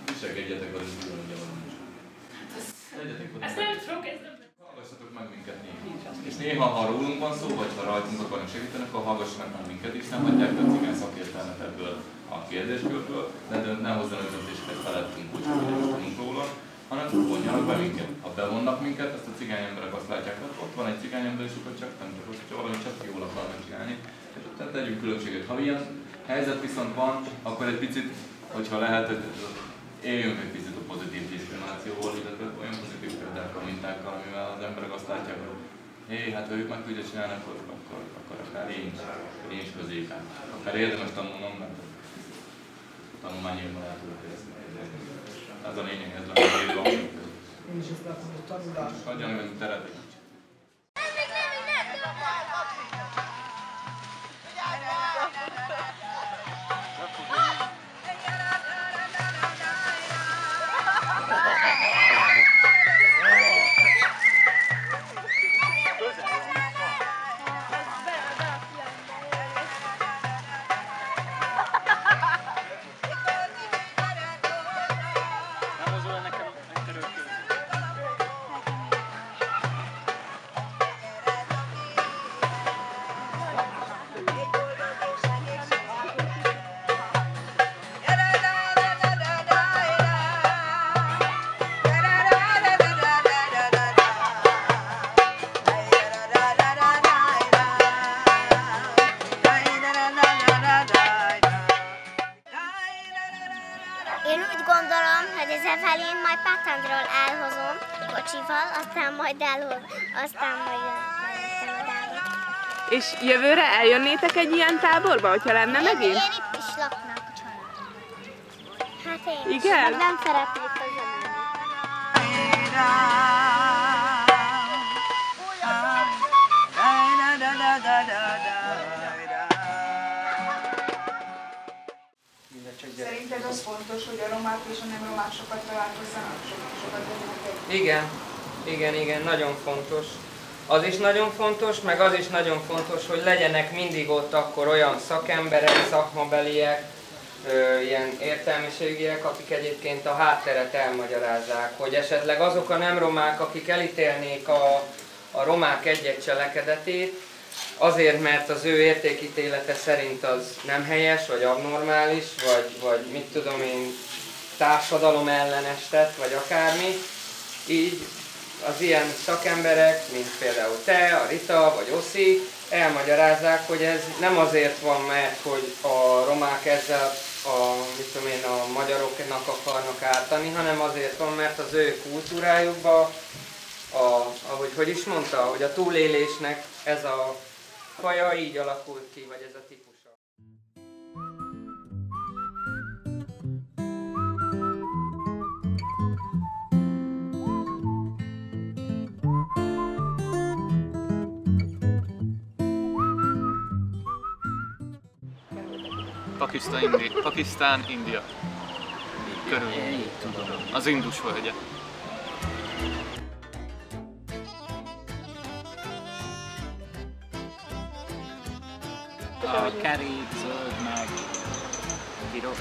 Viselkedjetek az ugyanúgy valamit. Ezt nem sok, ez nem. Hallgassatok meg minket néha. És néha, ha rólunk van szó, vagy ha rajtunk akarnak segíteni, akkor hallgassanak meg minket is. Nem hagyják a cigány szakértelmet ebből a kérdéskörből, de ne hozzanak döntéseket felettünk, hogy tudunk róla, hanem vonjanak be minket. Ha bevonnak minket, ezt a cigány emberek azt látják, hogy ott van egy cigány ember, és akkor csak nem csak, hogyha valami csak jól akarnak csinálni. És ott tegyünk különbséget. Ha ilyen helyzet viszont van, akkor egy picit, hogyha lehet, éljünk egy picit a pozitív diszkriminációval, illetve olyan pozitív példákkal, mintákkal, amivel az emberek azt látják, hogy hé, hát ha ők meg tudja csinálni, akkor akár én is középen. Akár érdemes tanulnom, mert tanulmányérban el tudok érezni. Ez a lényeg, ez a lényeg. Én is ezt látom, hogy tanulás. Adjanak meg teret. Én úgy gondolom, hogy az Evelyn majd Patandról elhozom kocsival, aztán majd És jövőre eljönnétek egy ilyen táborba, hogyha lenne megint? Én itt is laknák a családom. Hát én is. Igen? Nem szeretnék közlemenni. Szerinted az fontos, hogy a romák és a nem romák sokat találkozzanak, sokat Igen, nagyon fontos. Az is nagyon fontos, meg az is nagyon fontos, hogy legyenek mindig ott akkor olyan szakemberek, szakmabeliek, ilyen értelmiségiek, akik egyébként a hátteret elmagyarázzák, hogy esetleg azok a nem romák, akik elítélnék a romák egy-egy cselekedetét, azért, mert az ő értékítélete szerint az nem helyes, vagy abnormális, vagy mit tudom én, társadalom ellenes tett, vagy akármi. Így az ilyen szakemberek, mint például te, a Rita, vagy Oszi, elmagyarázzák, hogy ez nem azért van, mert hogy a romák ezzel a magyaroknak akarnak ártani, hanem azért van, mert az ő kultúrájukban, hogy is mondta, hogy a túlélésnek ez a faja így alakult ki, vagy ez a típusa. Pakisztán, India. Körül. Az Indus völgye. A kerék, zöld meg piros.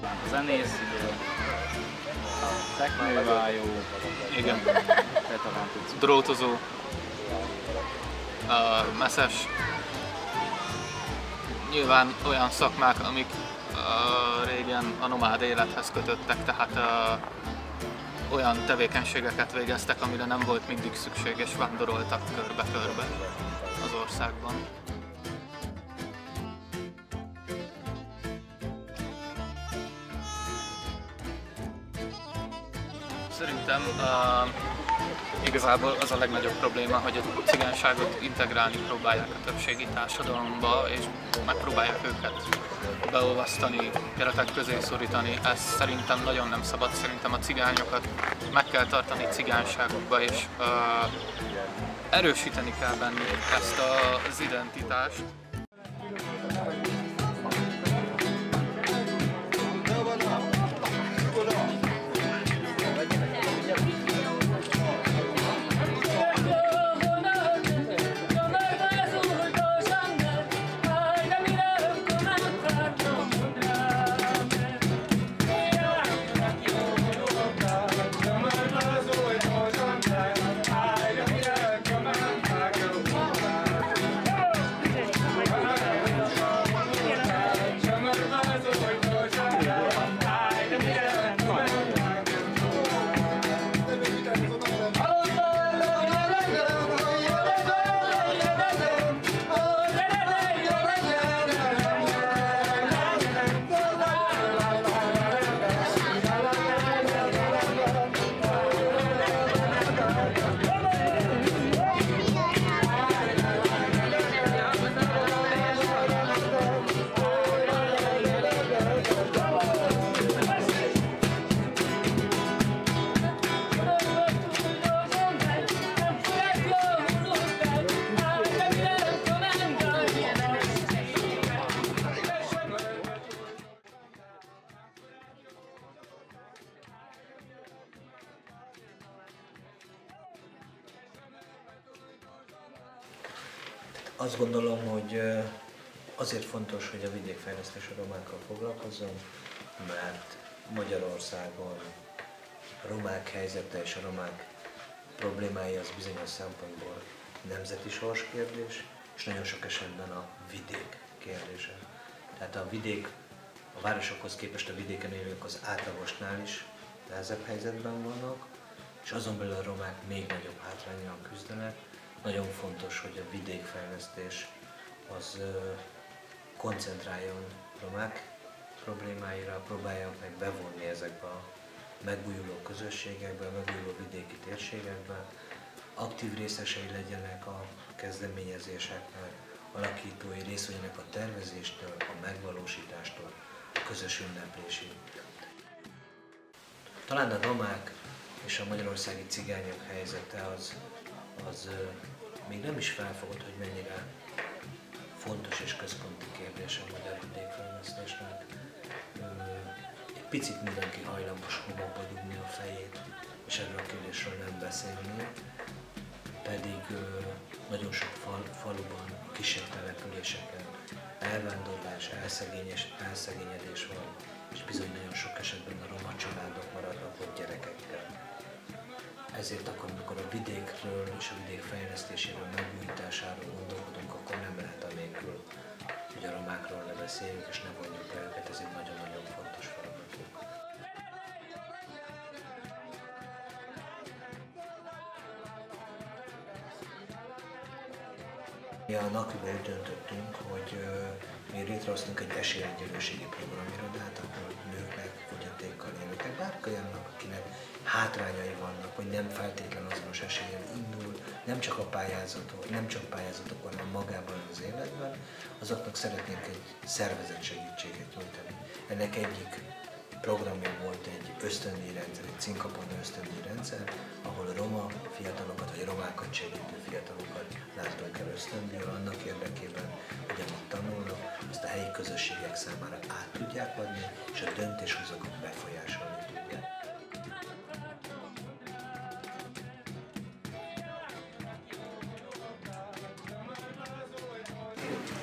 A zenész, a teknővájó, Igen. Drótozó, messzes. Nyilván olyan szakmák, amik régen a nomád élethez kötöttek, tehát olyan tevékenységeket végeztek, amire nem volt mindig szükség, és vándoroltak körbe-körbe az országban. Szerintem igazából az a legnagyobb probléma, hogy a cigányságot integrálni próbálják a többségi társadalomba, és megpróbálják őket beolvasztani, keretek közé szorítani. Ez szerintem nagyon nem szabad. Szerintem a cigányokat meg kell tartani cigányságukba, és erősíteni kell bennük ezt az identitást. Azt gondolom, hogy azért fontos, hogy a vidékfejlesztés a romákkal foglalkozzon, mert Magyarországon a romák helyzete és a romák problémái az bizonyos szempontból nemzeti sorskérdés, és nagyon sok esetben a vidék kérdése. Tehát a vidék, a városokhoz képest a vidéken élők az átlagosnál is nehezebb helyzetben vannak, és azon belül a romák még nagyobb hátránnyal küzdenek. Nagyon fontos, hogy a vidékfejlesztés az koncentráljon romák problémáira, próbálják meg bevonni ezekbe a megújuló közösségekbe, a megújuló vidéki térségekbe, aktív részesei legyenek a kezdeményezéseknek, alakítói részt vegyenek a tervezéstől, a megvalósítástól, a közös ünneplésig. Talán a romák és a magyarországi cigányok helyzete az még nem is felfogott, hogy mennyire fontos és központi kérdés a magyar vidékfejlesztésnek. Egy picit mindenki hajlamos homokba dugni a fejét, és erről a kérdésről nem beszélni, pedig nagyon sok faluban, kisebb településeken elvándorlás, elszegényedés van, és bizony nagyon sok esetben a roma családok maradnak ott gyerekekkel. Ezért akkor, amikor a vidékről és a vidék fejlesztéséről, megújításáról gondolkodunk, akkor nem lehet anélkül, hogy a romákról ne beszéljünk és ne vonjuk be őket, ez egy nagyon-nagyon fontos feladatunk. Mi a NAKI-ban úgy döntöttünk, hogy mi létrehoztunk egy esélyegyenlőségi programirodát, ahol nőknek, fogyatékkal élőknek, bárki olyannak, akinek hátrányai vannak, vagy nem feltétlen azonos eséllyel indul, nem csak pályázatokon, hanem magában az életben, azoknak szeretnénk egy szervezett segítséget nyújtani. Ennek egyik programja volt egy ösztöndíjrendszer, egy Cinkapona ösztöndíjrendszer, ahol a roma fiatalokat, vagy romákat segítő fiatalokat láttunk el ösztöndíjra annak érdekében, hogy amit tanulnak, azt a helyi közösségek számára át tudják adni, és a döntéshozókat befolyásolni tudják.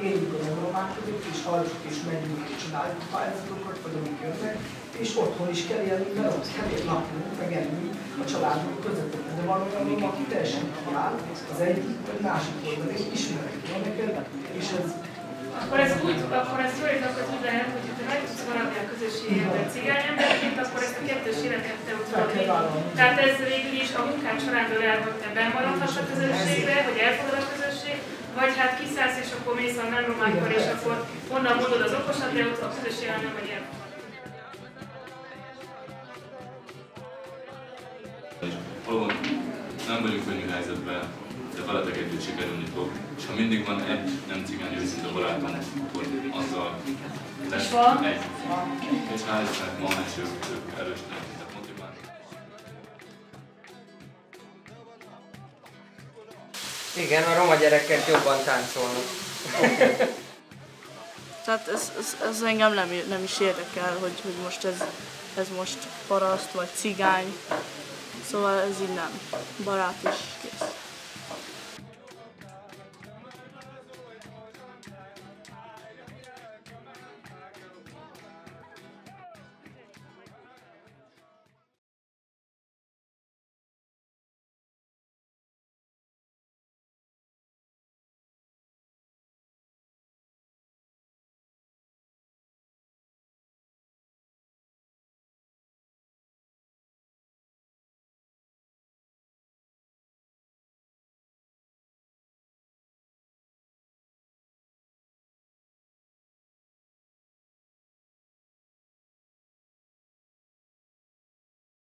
Éljük az romákat, és halljuk, és megyünk, és csináljuk a pályázatokat, vagy amik jönnek, és otthon is kell élni, mert ott kell laknunk, meg ennünk a családunk között. De van olyan roma, aki teljesen kiáll, az egyik, vagy másik oldal, és ismerek van neked, és ez... Akkor ez fordítókat úgy lehet, hogy ha meg tudsz maradni a közösségedben cigány emberként, akkor ezt a kettős életet te tudod vinni. Tehát ez végül is a munkád során dől el, hogy te bemaradhass a közösségbe, hogy elfogad a közösség, vagy hát kiszállsz, és akkor mész a nem romákkal, és akkor onnan mondod az okosat, de ott a közösségen nem vagy elfogadva. sikerülni fog. És ha mindig van egy nem cigány őszinte barátom, akkor azzal lesz egy. És hál' Istennek ma is ők erősnek motiválni. Igen, a roma gyerekek jobban táncolnak. Tehát ez engem nem is érdekel, hogy most ez most paraszt vagy cigány. Szóval ez így nem. Barát is.